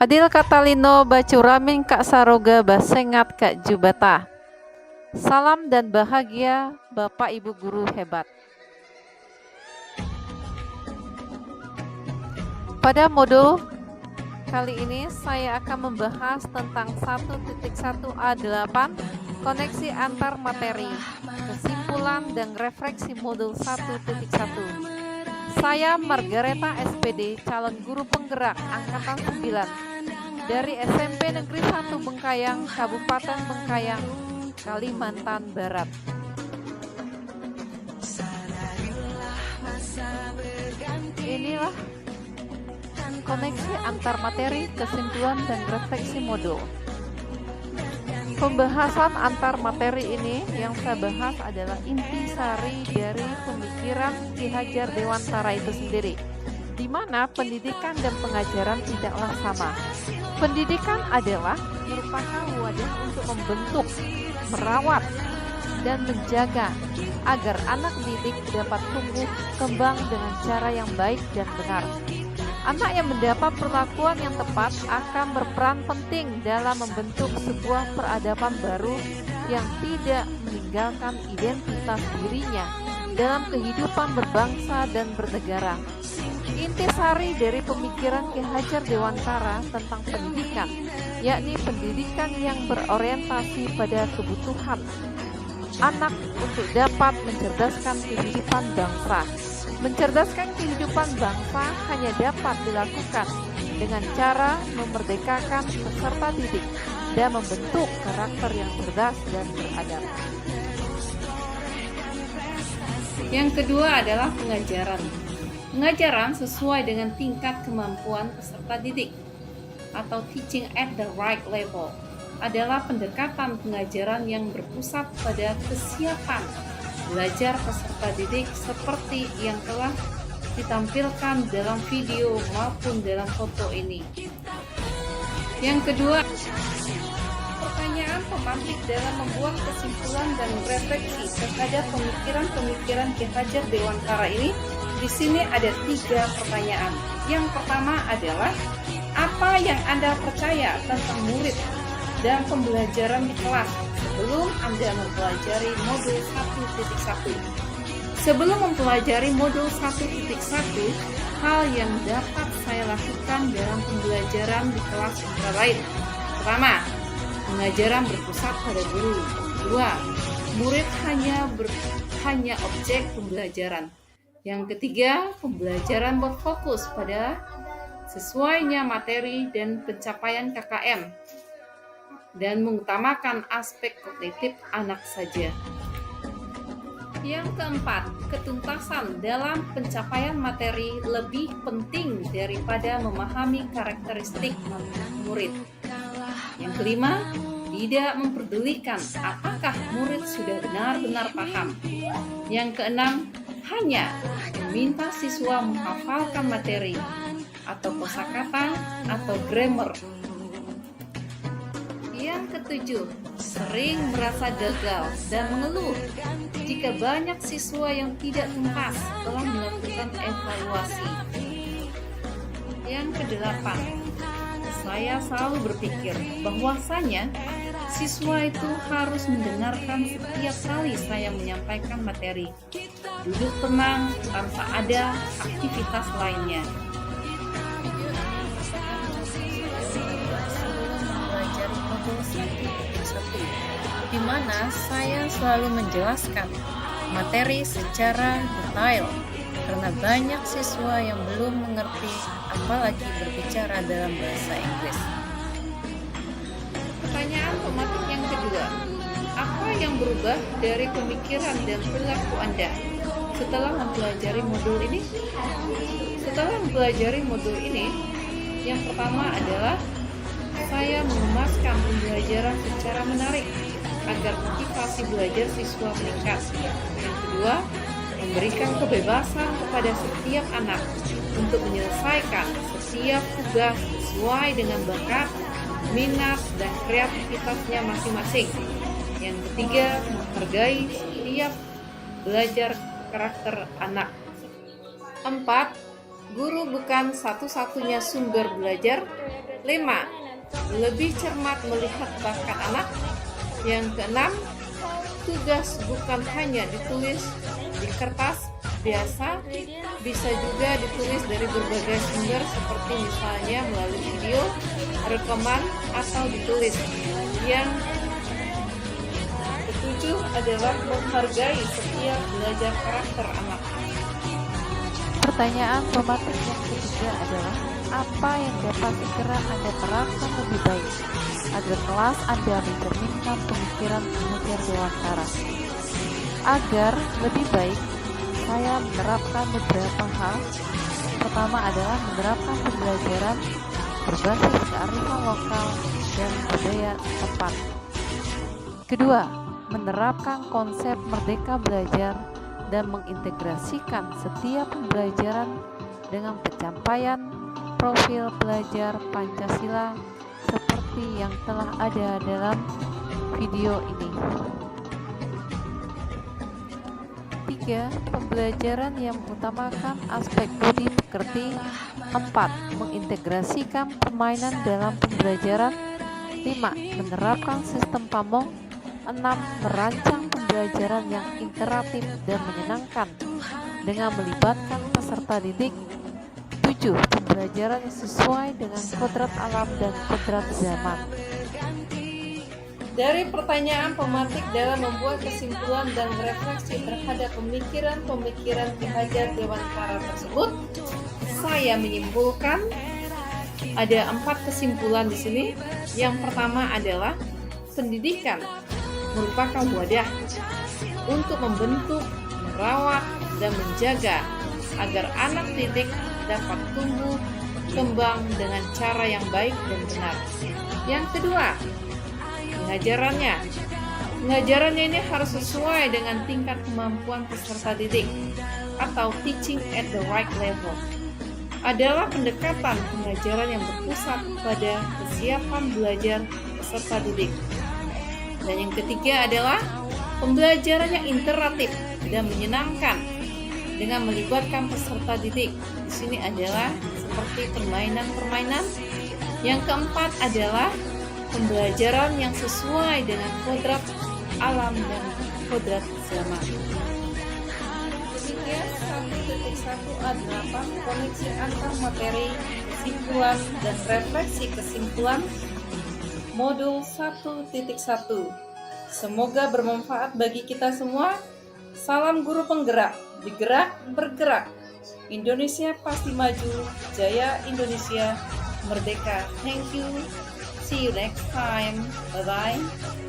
Adil Katalino bacuramin Kak Saroga basengat Kak Jubata. Salam dan bahagia Bapak Ibu guru hebat. Pada modul kali ini saya akan membahas tentang 1.1A8 koneksi antar materi, kesimpulan dan refleksi modul 1.1. Saya Margareta SPD, calon guru penggerak angkatan 9 dari SMP Negeri 1 Bengkayang, Kabupaten Bengkayang, Kalimantan Barat. Inilah koneksi antar materi, kesimpulan dan refleksi modul. Pembahasan antar materi ini yang saya bahas adalah intisari dari pemikiran Ki Hajar Dewantara itu sendiri, di mana pendidikan dan pengajaran tidaklah sama. Pendidikan adalah merupakan wadah untuk membentuk, merawat, dan menjaga agar anak didik dapat tumbuh kembang dengan cara yang baik dan benar. Anak yang mendapat perlakuan yang tepat akan berperan penting dalam membentuk sebuah peradaban baru yang tidak meninggalkan identitas dirinya dalam kehidupan berbangsa dan bernegara. Intisari dari pemikiran Ki Hajar Dewantara tentang pendidikan, yakni pendidikan yang berorientasi pada kebutuhan anak untuk dapat mencerdaskan kehidupan bangsa. Mencerdaskan kehidupan bangsa hanya dapat dilakukan dengan cara memerdekakan peserta didik dan membentuk karakter yang cerdas dan beradab. Yang kedua adalah pengajaran. Pengajaran sesuai dengan tingkat kemampuan peserta didik atau teaching at the right level adalah pendekatan pengajaran yang berpusat pada kesiapan belajar peserta didik seperti yang telah ditampilkan dalam video maupun dalam foto ini. Yang kedua, pertanyaan pemantik dalam membuat kesimpulan dan refleksi terhadap pemikiran-pemikiran Ki Hajar Dewantara ini. Di sini ada 3 pertanyaan. Yang pertama adalah, apa yang Anda percaya tentang murid dan pembelajaran di kelas sebelum Anda mempelajari modul 1.1. Sebelum mempelajari modul 1.1, hal yang dapat saya lakukan dalam pembelajaran di kelas antara lain. Pertama, pengajaran berpusat pada guru. Kedua, murid hanya objek pembelajaran. Yang ketiga, pembelajaran berfokus pada sesuainya materi dan pencapaian KKM dan mengutamakan aspek kognitif anak saja. Yang keempat, ketuntasan dalam pencapaian materi lebih penting daripada memahami karakteristik murid. Yang kelima, tidak memperdulikan apakah murid sudah benar-benar paham. Yang keenam, hanya meminta siswa menghafalkan materi atau kosakata atau grammar. Yang ketujuh, sering merasa gagal dan mengeluh jika banyak siswa yang tidak tuntas telah melakukan evaluasi. Yang kedelapan, saya selalu berpikir bahwasanya siswa itu harus mendengarkan setiap kali saya menyampaikan materi. Duduk tenang tanpa ada aktivitas lainnya. Di mana saya selalu menjelaskan materi secara detail karena banyak siswa yang belum mengerti apalagi berbicara dalam bahasa Inggris. Pertanyaan pemantik yang kedua, apa yang berubah dari pemikiran dan perilaku Anda setelah mempelajari modul ini? Setelah mempelajari modul ini, yang pertama adalah saya mengemaskan pembelajaran secara menarik agar motivasi belajar siswa meningkat. Yang kedua, memberikan kebebasan kepada setiap anak untuk menyelesaikan setiap tugas sesuai dengan bakat, minat, dan kreativitasnya masing-masing. Yang ketiga, menghargai setiap belajar karakter anak. 4. Guru bukan satu-satunya sumber belajar, 5. Lebih cermat melihat bakat anak. Yang keenam, tugas bukan hanya ditulis di kertas biasa, bisa juga ditulis dari berbagai sumber seperti misalnya melalui video, rekaman, atau ditulis. Yang ketujuh adalah menghargai setiap belajar karakter anak. Pertanyaan pematik yang ketiga adalah apa yang dapat segera Anda terapkan lebih baik agar kelas Anda mencerminkan pemikiran pengajar dewantara. Agar lebih baik, saya menerapkan beberapa hal. Pertama adalah menerapkan pembelajaran berbasis kearifan lokal dan budaya setempat. Kedua, menerapkan konsep merdeka belajar dan mengintegrasikan setiap pembelajaran dengan pencapaian profil pelajar Pancasila seperti yang telah ada dalam video ini. 3. Pembelajaran yang mengutamakan aspek budi pekerti. 4. Mengintegrasikan permainan dalam pembelajaran. 5. Menerapkan sistem pamong. 6. Merancang pembelajaran yang interaktif dan menyenangkan dengan melibatkan peserta didik. 7. Pembelajaran yang sesuai dengan kodrat alam dan kodrat zaman. Dari pertanyaan pematik dalam membuat kesimpulan dan refleksi terhadap pemikiran-pemikiran Ki Hajar Dewantara tersebut, saya menyimpulkan ada 4 kesimpulan di sini. Yang pertama adalah pendidikan merupakan wadah untuk membentuk, merawat, dan menjaga agar anak didik dapat tumbuh kembang dengan cara yang baik dan benar. Yang kedua, pengajarannya ini harus sesuai dengan tingkat kemampuan peserta didik atau teaching at the right level. Adalah pendekatan pengajaran yang berpusat pada kesiapan belajar peserta didik. Dan yang ketiga adalah pembelajaran yang interaktif dan menyenangkan dengan melibatkan peserta didik. Di sini adalah seperti permainan-permainan. Yang keempat adalah pembelajaran yang sesuai dengan kodrat alam dan kodrat zaman. Ketiga, 1.1a8 koneksi antar materi, kesimpulan, dan refleksi kesimpulan modul 1.1. Semoga bermanfaat bagi kita semua. Salam guru penggerak, digerak, bergerak. Indonesia pasti maju, jaya Indonesia, merdeka. Thank you. See you next time. Bye-bye.